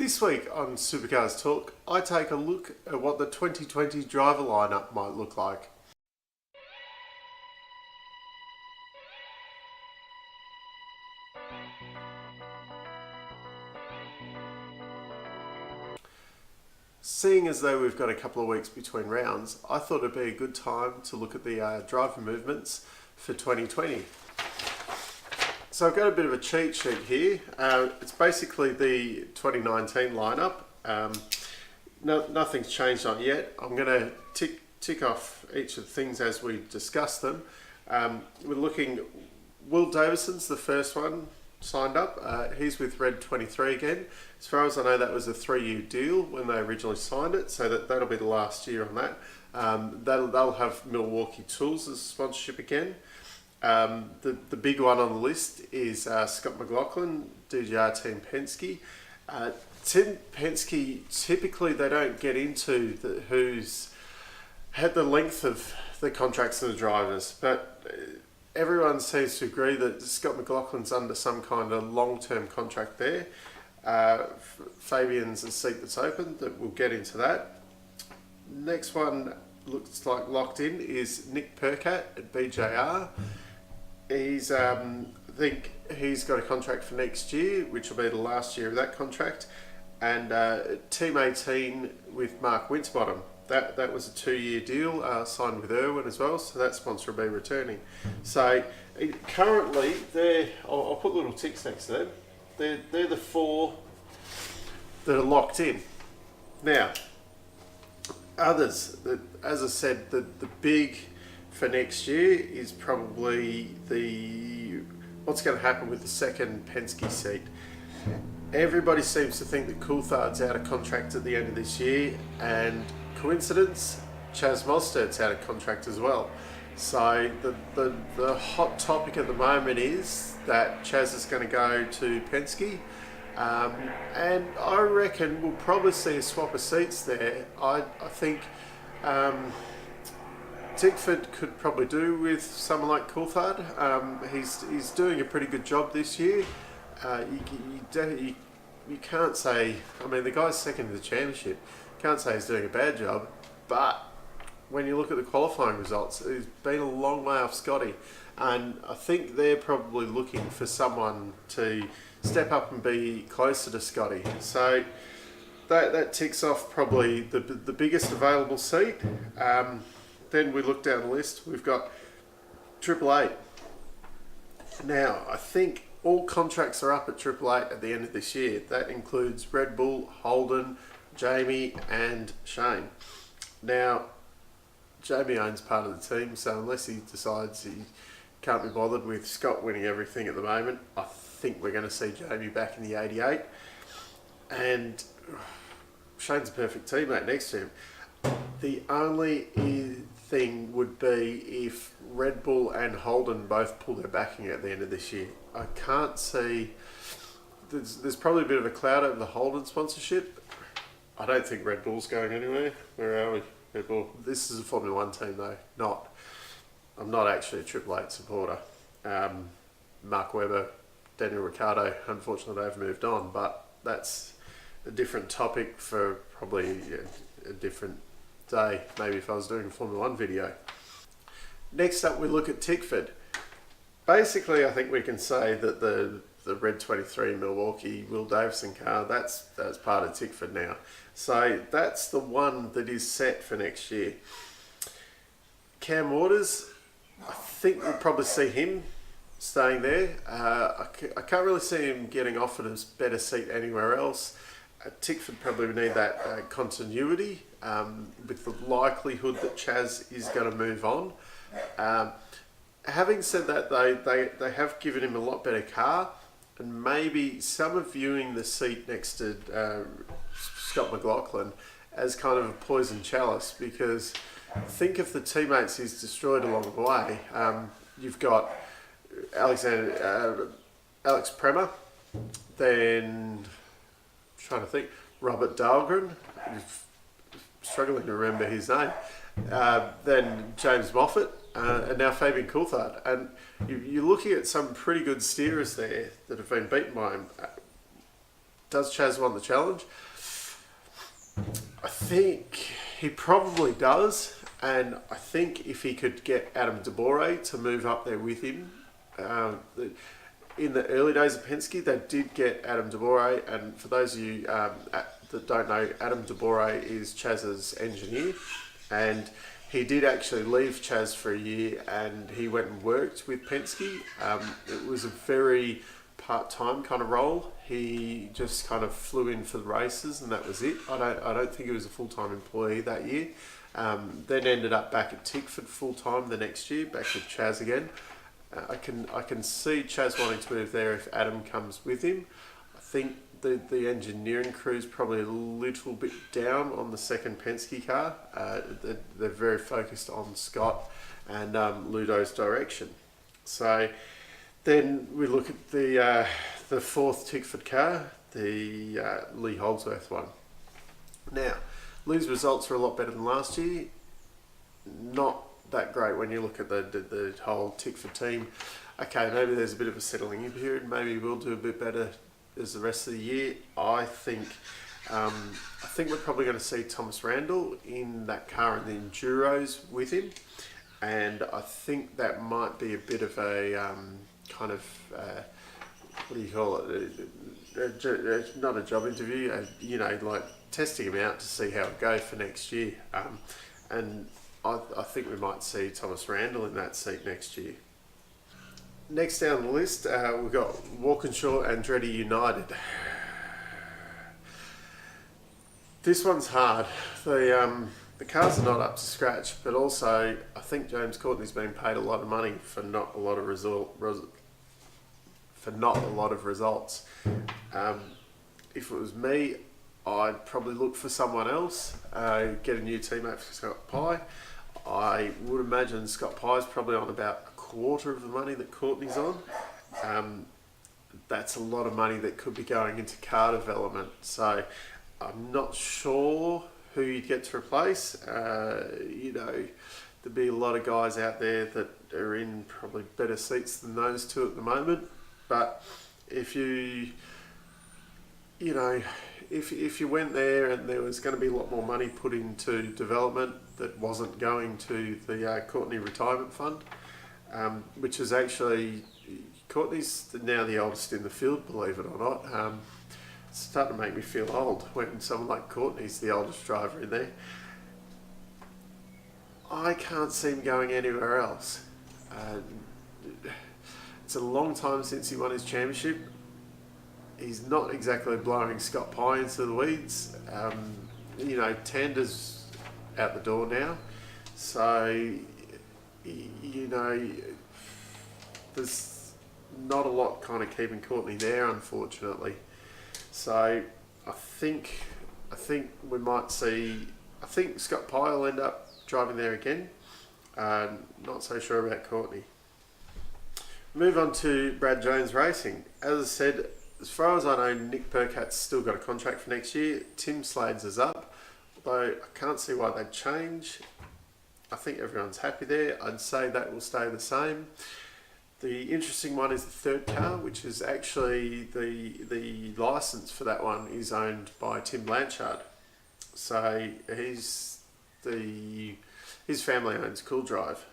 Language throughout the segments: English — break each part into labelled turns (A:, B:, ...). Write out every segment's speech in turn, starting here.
A: This week on Supercars Talk, I take a look at what the 2020 driver lineup might look like. Seeing as though we've got a couple of weeks between rounds, I thought it'd be a good time to look at the driver movements for 2020. So I've got a bit of a cheat sheet here. It's basically the 2019 lineup. Nothing's changed on it yet. I'm going to tick off each of the things as we discuss them. We're looking, Will Davison's the first one signed up. He's with Red 23 again. As far as I know, that was a 3-year deal when they originally signed it, so that'll be the last year on that. They'll have Milwaukee Tools as a sponsorship again. The big one on the list is Scott McLaughlin, DGR Team Penske. Team Penske, typically they don't get into who's had the length of the contracts of the drivers, but everyone seems to agree that Scott McLaughlin's under some kind of long-term contract there. Fabian's a seat that's open, that we'll get into that. Next one looks like locked in is Nick Percat at BJR. He's, I think he's got a contract for next year, which will be the last year of that contract. And Team 18 with Mark Winterbottom. That was a 2-year deal, signed with Irwin as well, so that sponsor will be returning. So currently, I'll put little ticks next to them. They're the 4 that are locked in. Now, others, as I said, the big for next year is probably what's going to happen with the second Penske seat. Everybody seems to think that Coulthard's out of contract at the end of this year, and coincidence, Chaz Mostert's out of contract as well. So the hot topic at the moment is that Chaz is going to go to Penske, and I reckon we'll probably see a swap of seats there. I think Tickford could probably do with someone like Coulthard. He's doing a pretty good job this year. You can't say, I mean, the guy's second in the championship. Can't say he's doing a bad job, but when you look at the qualifying results, he's been a long way off Scotty, and I think they're probably looking for someone to step up and be closer to Scotty. So that ticks off probably the biggest available seat. Then we look down the list, we've got Triple Eight. Now, I think all contracts are up at Triple Eight at the end of this year. That includes Red Bull, Holden, Jamie and Shane. Now, Jamie owns part of the team, so unless he decides he can't be bothered with Scott winning everything at the moment, I think we're going to see Jamie back in the 88. And Shane's a perfect teammate next to him. The only thing would be if Red Bull and Holden both pull their backing at the end of this year. I can't see... There's probably a bit of a cloud over the Holden sponsorship. I don't think Red Bull's going anywhere. Where are we? Red Bull. This is a Formula 1 team though. I'm not actually a Triple Eight supporter. Mark Webber, Daniel Ricciardo, unfortunately they've moved on, but that's a different topic for probably a different day, maybe if I was doing a Formula 1 video. Next up we look at Tickford. Basically I think we can say that the Red 23 Milwaukee Will Davison car, that's part of Tickford now. So that's the one that is set for next year. Cam Waters, I think we'll probably see him staying there. I can't really see him getting offered a better seat anywhere else. Tickford probably need that continuity with the likelihood that Chaz is going to move on. Having said that, they have given him a lot better car, and maybe some are viewing the seat next to Scott McLaughlin as kind of a poison chalice, because think of the teammates he's destroyed along the way. You've got Alex Premer, then trying to think, Robert Dahlgren, struggling to remember his name, then James Moffat, and now Fabian Coulthard. And you're looking at some pretty good steerers there that have been beaten by him. Does Chaz want the challenge? I think he probably does, and I think if he could get Adam DeBore to move up there with him, in the early days of Penske, they did get Adam DeBore, and for those of you that don't know, Adam DeBore is Chaz's engineer, and he did actually leave Chaz for a year, and he went and worked with Penske. It was a very part-time kind of role. He just kind of flew in for the races, and that was it. I don't think he was a full-time employee that year. Then ended up back at Tickford full-time the next year, back with Chaz again. I can see Chaz wanting to move there if Adam comes with him. I think the engineering crew is probably a little bit down on the second Penske car. They're very focused on Scott and Ludo's direction. So then we look at the fourth Tickford car, the Lee Holdsworth one. Now, Lee's results are a lot better than last year. Not that great when you look at the whole Tickford team. Okay, maybe there's a bit of a settling in period. Maybe we'll do a bit better as the rest of the year. I think we're probably going to see Thomas Randall in that car in the Enduros with him, and I think that might be a bit of a kind of what do you call it? Not a job interview. Like testing him out to see how it goes for next year. And I think we might see Thomas Randall in that seat next year. Next down the list, we've got Walkinshaw and Andretti United. This one's hard. The cars are not up to scratch, but also I think James Courtney's been paid a lot of money for not a lot of results. If it was me, I'd probably look for someone else, get a new teammate for Scott Pye. I would imagine Scott Pye's probably on about a quarter of the money that Courtney's on. That's a lot of money that could be going into car development. So I'm not sure who you'd get to replace. There'd be a lot of guys out there that are in probably better seats than those two at the moment. But if you went there and there was going to be a lot more money put into development that wasn't going to the Courtney Retirement Fund, which is actually, Courtney's now the oldest in the field, believe it or not. It's starting to make me feel old when someone like Courtney's the oldest driver in there. I can't see him going anywhere else. It's a long time since he won his championship. He's not exactly blowing Scott Pye into the weeds. Tander's out the door now. So, there's not a lot kind of keeping Courtney there, unfortunately. So, I think we might see, I think Scott Pye will end up driving there again. Not so sure about Courtney. Move on to Brad Jones Racing. As I said, as far as I know, Nick Percat's still got a contract for next year. Tim Slade's is up, although I can't see why they'd change. I think everyone's happy there. I'd say that will stay the same. The interesting one is the third car, which is actually the license for that one is owned by Tim Blanchard. So his family owns Cool Drive,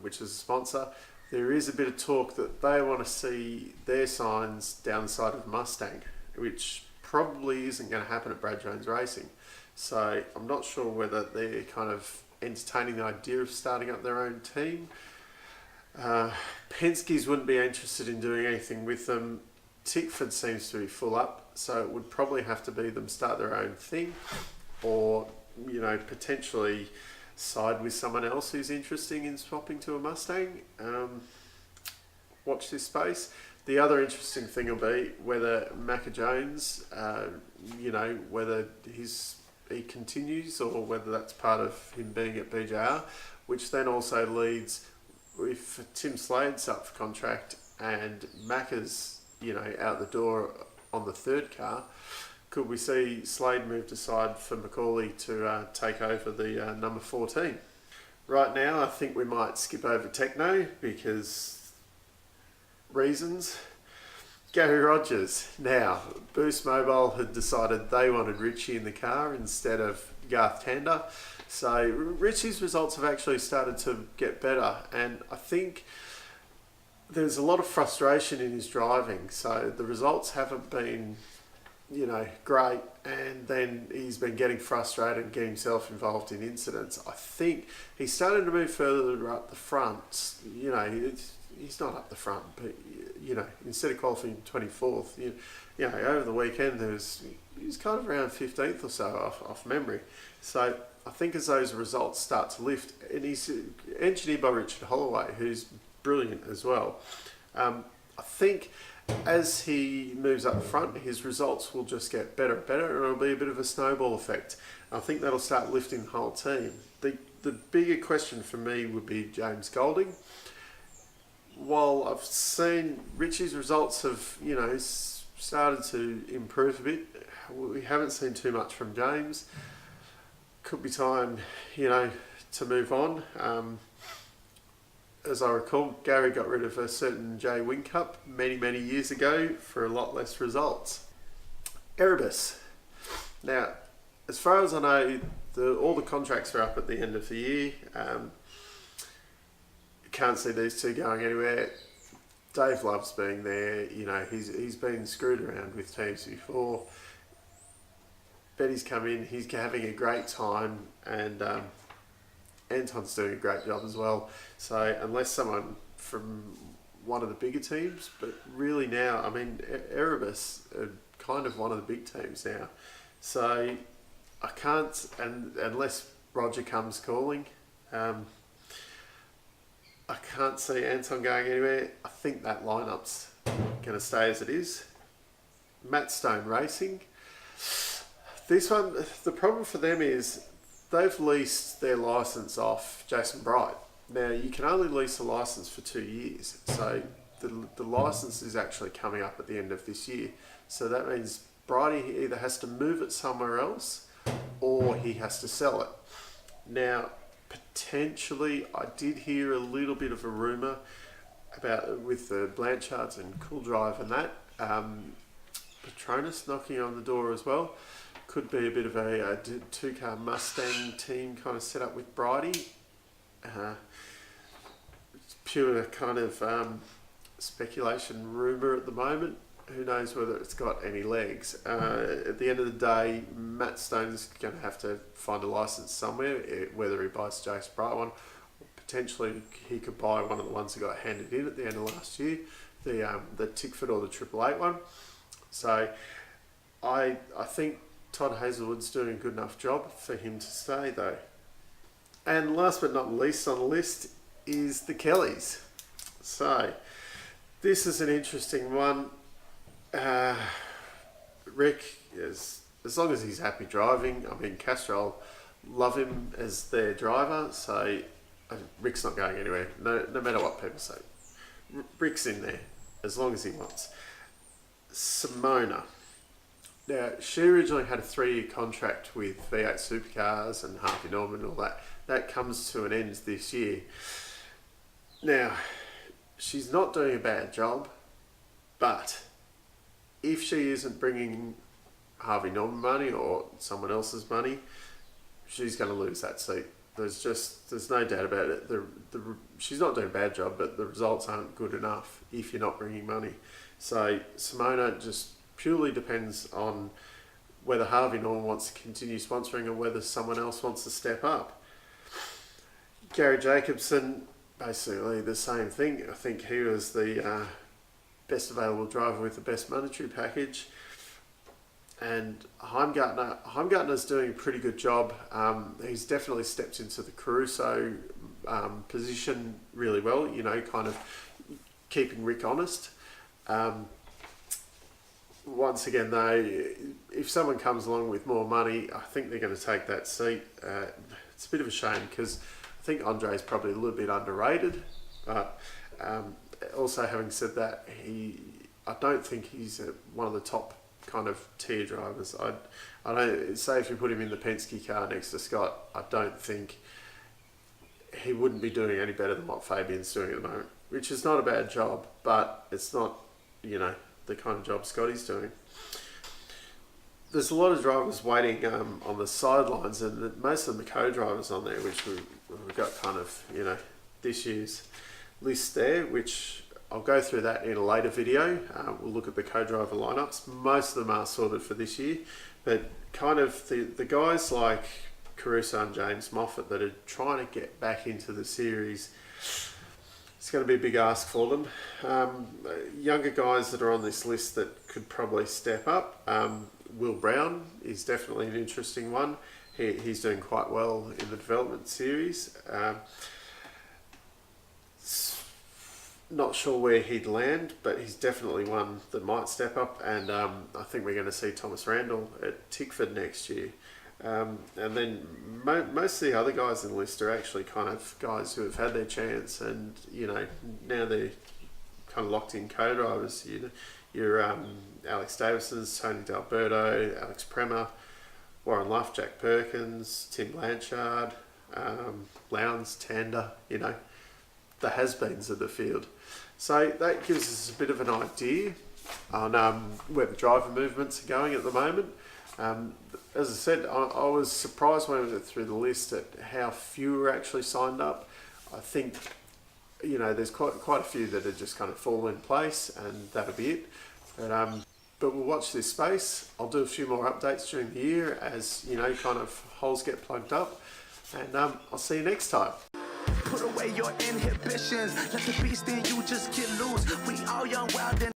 A: which is a sponsor. There is a bit of talk that they want to see their signs down the side of Mustang, which probably isn't going to happen at Brad Jones Racing. So I'm not sure whether they're kind of entertaining the idea of starting up their own team. Penske's wouldn't be interested in doing anything with them. Tickford seems to be full up, so it would probably have to be them start their own thing, or potentially side with someone else who's interested in swapping to a Mustang. Watch this space. The other interesting thing will be whether Macca Jones, whether he continues or whether that's part of him being at BJR, which then also leads, if Tim Slade's up for contract and Macca's out the door on the third car, could we see Slade moved aside for Macaulay to take over the number 14? Right now, I think we might skip over Techno because reasons. Gary Rogers. Now, Boost Mobile had decided they wanted Richie in the car instead of Garth Tander. So Richie's results have actually started to get better, and I think there's a lot of frustration in his driving. So the results haven't been, great, and then he's been getting frustrated and getting himself involved in incidents. I think he's starting to move further up the front. He's not up the front, but instead of qualifying 24th, over the weekend he was kind of around 15th or so off memory. So I think as those results start to lift, and he's engineered by Richard Holloway, who's brilliant as well. I think as he moves up front, his results will just get better and better, and it'll be a bit of a snowball effect. I think that'll start lifting the whole team. The bigger question for me would be James Golding. While I've seen Richie's results have, started to improve a bit, we haven't seen too much from James. Could be time, to move on. As I recall, Garry got rid of a certain Jay Whincup many, many years ago for a lot less results. Erebus. Now, as far as I know, all the contracts are up at the end of the year. Can't see these two going anywhere. Dave loves being there. He's been screwed around with teams before. Betty's come in. He's having a great time, and Anton's doing a great job as well. So unless someone from one of the bigger teams, but really now, Erebus are kind of one of the big teams now. So I can't, and unless Roger comes calling, I can't see Anton going anywhere. I think that lineup's going to stay as it is. Matt Stone Racing. This one, the problem for them is they've leased their licence off Jason Bright. Now, you can only lease a licence for 2 years. So the licence is actually coming up at the end of this year. So that means Brighty either has to move it somewhere else or he has to sell it. Now, potentially, I did hear a little bit of a rumour about with the Blanchards and Cool Drive and that. Patronus knocking on the door as well. Could be a bit of a two-car Mustang team kind of set up with Bridie. It's pure kind of speculation, rumour at the moment. Who knows whether it's got any legs. At the end of the day, Matt Stone's going to have to find a licence somewhere, whether he buys the Jason Bright one, or potentially he could buy one of the ones that got handed in at the end of last year, the Tickford or the 888 one. So I think Todd Hazelwood's doing a good enough job for him to stay though. And last but not least on the list is the Kellys. So this is an interesting one. Rick, as long as he's happy driving, Castrol love him as their driver, so Rick's not going anywhere, no matter what people say. Rick's in there, as long as he wants. Simona. Now, she originally had a 3-year contract with V8 Supercars and Harvey Norman and all that. That comes to an end this year. Now, she's not doing a bad job, but if she isn't bringing Harvey Norman money or someone else's money, she's going to lose that seat. There's no doubt about it. She's not doing a bad job, but the results aren't good enough if you're not bringing money. So Simona just purely depends on whether Harvey Norman wants to continue sponsoring or whether someone else wants to step up. Garry Jacobson, basically the same thing. I think he was the best available driver with the best monetary package. And Heimgartner's doing a pretty good job. He's definitely stepped into the Caruso position really well, kind of keeping Rick honest. Once again though, if someone comes along with more money, I think they're going to take that seat. It's a bit of a shame because I think Andre's probably a little bit underrated, but also having said that, I don't think he's one of the top kind of tier drivers. I don't say if you put him in the Penske car next to Scott, I don't think he wouldn't be doing any better than what Fabian's doing at the moment, which is not a bad job, but it's not, the kind of job Scotty's doing. There's a lot of drivers waiting on the sidelines, and most of them are co-drivers on there, which we've got kind of, you know, this year's list there, which I'll go through that in a later video. We'll look at the co-driver lineups. Most of them are sorted for this year, but kind of the guys like Caruso and James Moffat that are trying to get back into the series, it's going to be a big ask for them. Younger guys that are on this list that could probably step up. Will Brown is definitely an interesting one. He's doing quite well in the development series. Not sure where he'd land, but he's definitely one that might step up. And I think we're going to see Thomas Randall at Tickford next year. And then most of the other guys in the list are actually kind of guys who have had their chance, and you know, now they're kind of locked in co-drivers. You're Alex Davison's, Tony D'Alberto, Alex Premer, Warren Luff, Jack Perkins, Tim Blanchard, Lowndes, Tander, you know, the has-beens of the field. So that gives us a bit of an idea on where the driver movements are going at the moment. As I said, I was surprised when I went through the list at how few were actually signed up. I think, you know, there's quite a few that are just kind of fall in place, and that'll be it. But we'll watch this space. I'll do a few more updates during the year as, you know, kind of holes get plugged up. And I'll see you next time.
B: Put away your inhibitions. Let the beast in you just get loose. We all young, wild, and